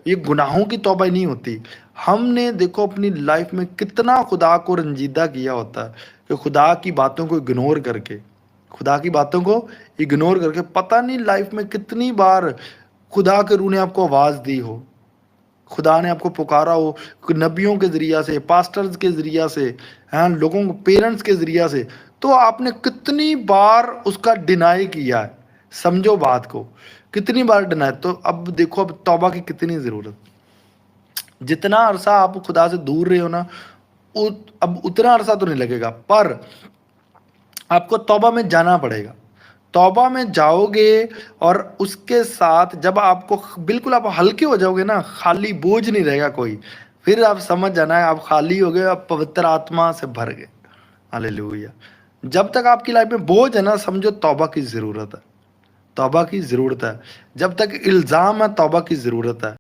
یہ گناہوں کی توبہ نہیں ہوتی. ہم نے دیکھو اپنی لائف میں کتنا خدا کو رنجیدہ کیا ہوتا ہے کہ خدا کی باتوں کو اگنور کر کے، خدا کی باتوں کو اگنور کر کے پتہ نہیں لائف میں کتنی بار خدا کے روح نے آپ کو آواز دی ہو، خدا نے آپ کو پکارا ہو نبیوں کے ذریعہ سے، پاسٹرز کے ذریعہ سے، ہاں لوگوں کو پیرنٹس کے ذریعہ سے، تو آپ نے کتنی بار اس کا ڈینائی کیا ہے. سمجھو بات کو، کتنی بار ڈینائی. تو اب دیکھو اب توبہ کی کتنی ضرورت. جتنا عرصہ آپ خدا سے دور رہے ہو نا، اب اتنا عرصہ تو نہیں لگے گا، پر آپ کو توبہ میں جانا پڑے گا. توبہ میں جاؤ گے اور اس کے ساتھ جب آپ کو بالکل آپ ہلکے ہو جاؤ گے نا، خالی بوجھ نہیں رہے گا کوئی، پھر آپ سمجھ جانا ہے آپ خالی ہو گئے، آپ پوتر آتما سے بھر گئے. ہاللیلویا. جب تک آپ کی لائف میں بوجھ ہے نا، سمجھو توبہ کی ضرورت ہے. توبہ کی ضرورت ہے. جب تک الزام ہے، توبہ کی ضرورت ہے.